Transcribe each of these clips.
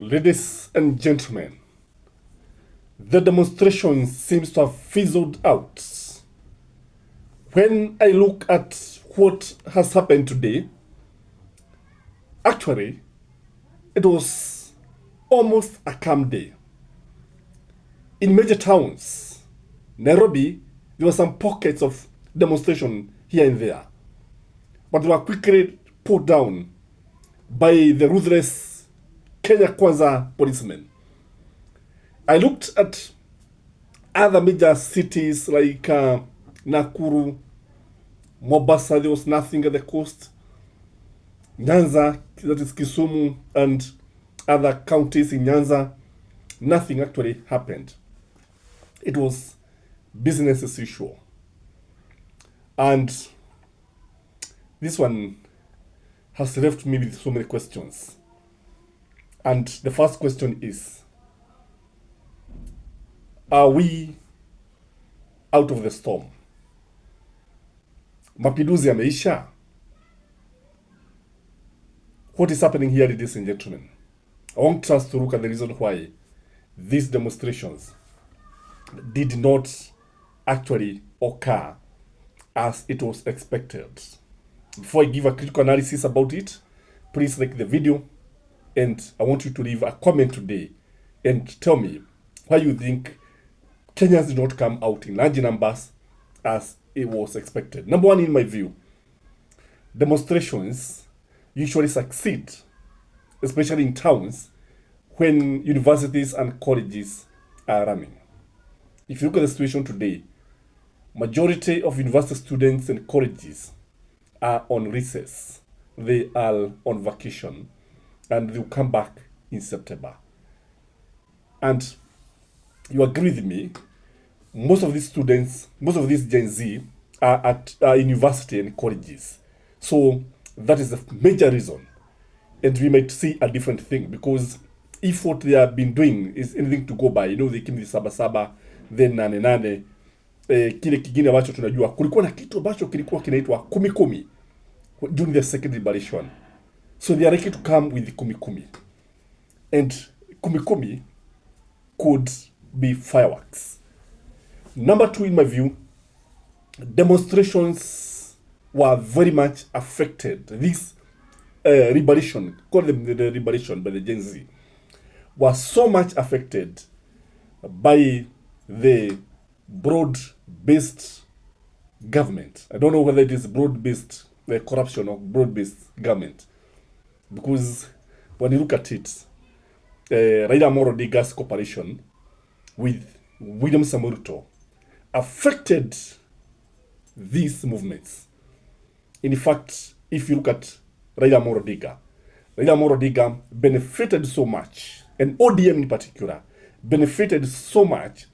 Ladies and gentlemen, the demonstration seems to have fizzled out. When I look at what has happened today, actually, it was almost a calm day. In major towns, Nairobi, there were some pockets of demonstration here and there, but they were quickly put down by the ruthless Kenta Kwanza policemen. I looked at other major cities like Nakuru, Mombasa. There was nothing at the coast. Nyanza, that is Kisumu, and other counties in Nyanza, nothing actually happened. It was business as usual. And this one has left me with so many questions. And the first question is, are we out of the storm? Mapinduzi yameisha? What is happening here, ladies and gentlemen? I want us to look at the reason why these demonstrations did not actually occur as it was expected. Before I give a critical analysis about it, please like the video, and I want you to leave a comment today and tell me why you think Kenyans did not come out in large numbers as it was expected. Number one, in my view, demonstrations usually succeed, especially in towns, when universities and colleges are running. If you look at the situation today, majority of university students and colleges are on recess. They are on vacation, and they'll come back in September. And you agree with me, most of these students, most of these Gen Z are at university and colleges. So that is the major reason. And we might see a different thing, because if what they have been doing is anything to go by, they came the sabasaba, then nane, kile kingine ambacho tunajua, kulikuwa na kitu ambacho kilikuwa kinaitwa kumi during the second liberation. So they are likely to come with the kumi. And kumi could be fireworks. Number two, in my view, demonstrations were very much affected. This liberation, call them the liberation by the Gen Z, was so much affected by the broad-based government. I don't know whether it is broad-based corruption or broad-based government, because when you look at it, Raila Amolo Odinga's cooperation with William Samoei Ruto affected these movements. In fact, if you look at Raila Amolo Odinga benefited so much, and ODM in particular, benefited so much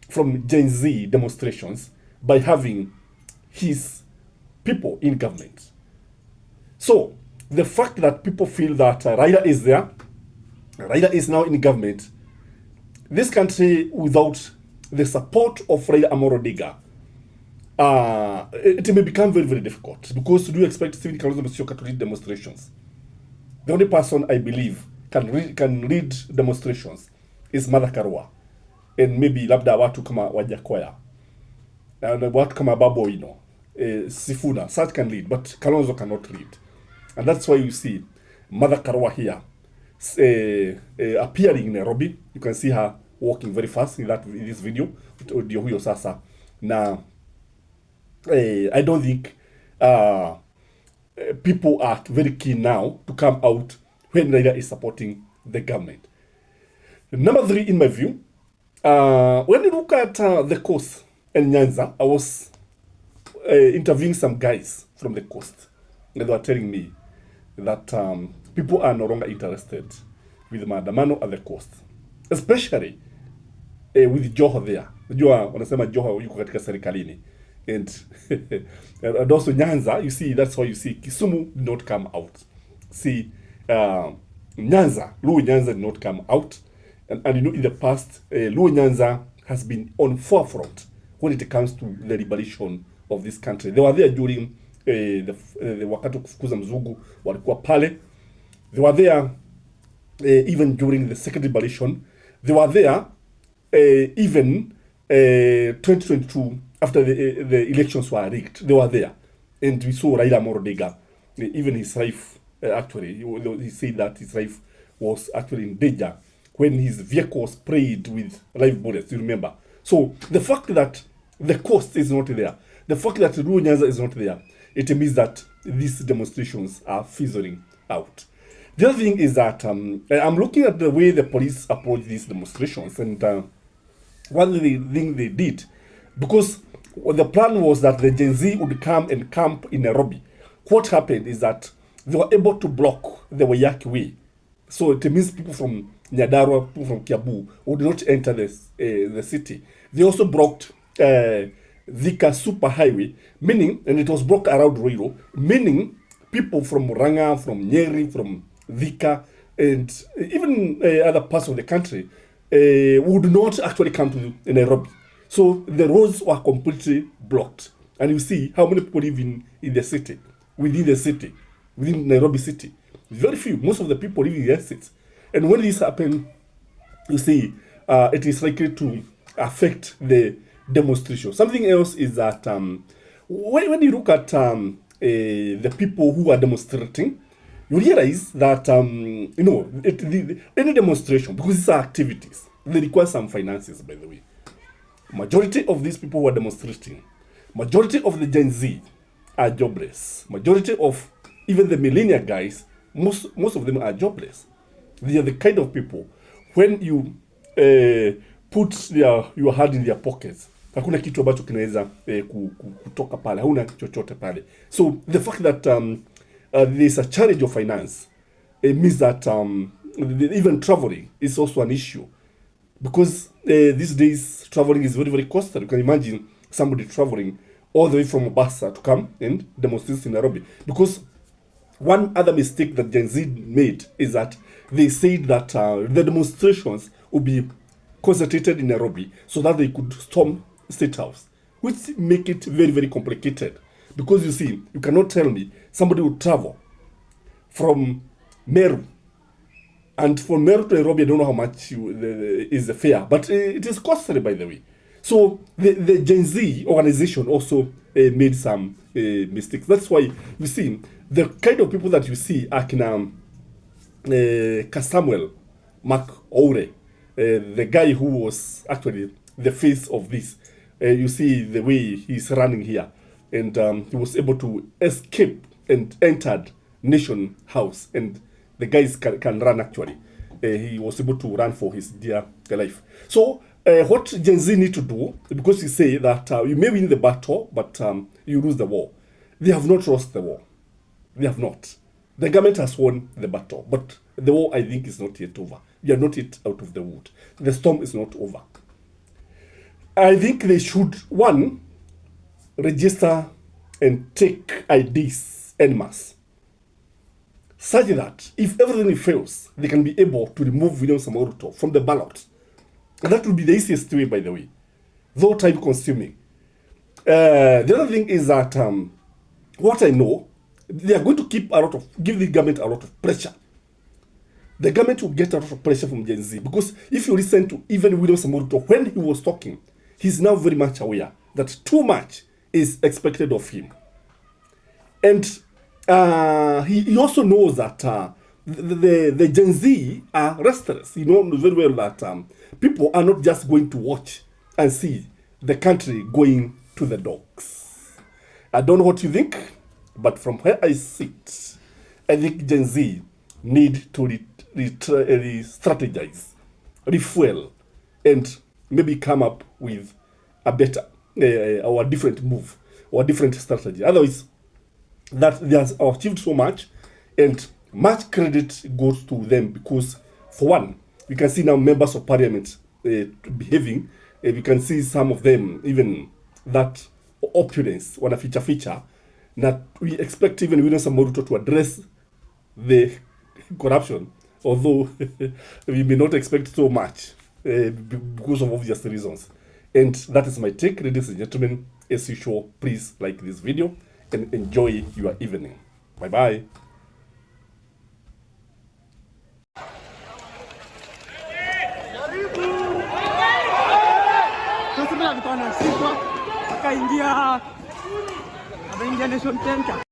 from Gen Z demonstrations by having his people in government. So the fact that people feel that Raila is there, Raila is now in government, this country without the support of Raila Amolo Odinga, it may become very, very difficult, because do you expect Stephen Kalonzo Musyoka to lead demonstrations? The only person I believe can lead demonstrations is Martha Karua, and maybe labda watu kama Wajakoya, and watu kama Babu Owino, Sifuna, such can lead, but Kalonzo cannot lead. And that's why you see Martha Karua here appearing in Nairobi. You can see her walking very fast in this video with audio huyo sasa. Now, I don't think people are very keen now to come out when Raila is supporting the government. Number three, in my view, when you look at the coast and Nyanza, I was interviewing some guys from the coast, and they were telling me that people are no longer interested with maandamano at the coast, especially with Joho there. Unajua wanasema Joho yuko katika serikalini, and and also Nyanza, you see, that's why you see Kisumu did not come out. See, Nyanza, Luo Nyanza did not come out, and in the past, Luo Nyanza has been on forefront when it comes to the liberation of this country. They were there during the wakati kufukuza mzungu, walikuwa pale. They were there even during the second liberation. They were there even 2022, after the elections were rigged. They were there. And we saw Raila Odinga, even his life, actually, he said that his life was actually in danger when his vehicle was sprayed with live bullets, you remember. So the fact that the cost is not there, the fact that Ruo Nyanza is not there, it means that these demonstrations are fizzling out. The other thing is that I'm looking at the way the police approach these demonstrations, and one thing they did, because the plan was that the Gen Z would come and camp in Nairobi. What happened is that they were able to block the Wayaki way. So it means people from Nyandarua, people from Kiambu would not enter the city. They also blocked Thika Super Highway, meaning, and it was blocked around Ruiru, meaning people from Murang'a, from Nyeri, from Thika, and even other parts of the country would not actually come to Nairobi. So the roads were completely blocked. And you see how many people live in the city, within Nairobi city. Very few. Most of the people live in the estates. And when this happens, you see, it is likely to affect the demonstration. Something else is that when you look at the people who are demonstrating, you realize that, any demonstration, because these are activities, they require some finances, by the way. Majority of these people who are demonstrating, majority of the Gen Z are jobless. Majority of even the millennial guys, most of them are jobless. They are the kind of people, when you put your hand in their pockets, hakuna kitu ambacho kinaweza kutoka pale, hauna chochote pale. So the fact that there is a challenge of finance, it means that even traveling is also an issue. Because these days, traveling is very, very costly. You can imagine somebody traveling all the way from Mombasa to come and demonstrate in Nairobi. Because one other mistake that Gen Z made is that they said that the demonstrations would be concentrated in Nairobi so that they could storm State House, which make it very, very complicated. Because you see, you cannot tell me somebody would travel from Meru, and from Meru to Nairobi, I don't know how much is the fare, but it is costly, by the way. So the Gen Z organization also made some mistakes. That's why you see the kind of people that you see are Samuel McOure, the guy who was actually the face of this. You see the way he's running here, and he was able to escape and entered Nation House, and the guys can run actually. He was able to run for his dear life. So what Gen Z need to do, because you say that you may win the battle, but you lose the war. They have not lost the war. They have not. The government has won the battle, but the war, I think, is not yet over. We are not yet out of the wood. The storm is not over. I think they should, one, register and take IDs en masse, such that if everything fails, they can be able to remove William Samoei Ruto from the ballot. And that would be the easiest way, by the way, though time consuming. The other thing is that what I know, they are going to give the government a lot of pressure. The government will get a lot of pressure from Gen Z, because if you listen to even William Samoei Ruto, when he was talking, he's now very much aware that too much is expected of him. And he also knows that the Gen Z are restless. He knows very well that people are not just going to watch and see the country going to the dogs. I don't know what you think, but from where I sit, I think Gen Z need to re-strategize, refuel, and maybe come up with a better or a different move or a different strategy. Otherwise, that they have achieved so much, and much credit goes to them, because for one, we can see now members of parliament behaving. We can see some of them, even that opulence, one feature, that we expect even William Samoei Ruto to address the corruption, although we may not expect so much because of obvious reasons. And that is my take, ladies and gentlemen. As usual, please like this video and enjoy your evening. Bye-bye. kaingia Nation Center.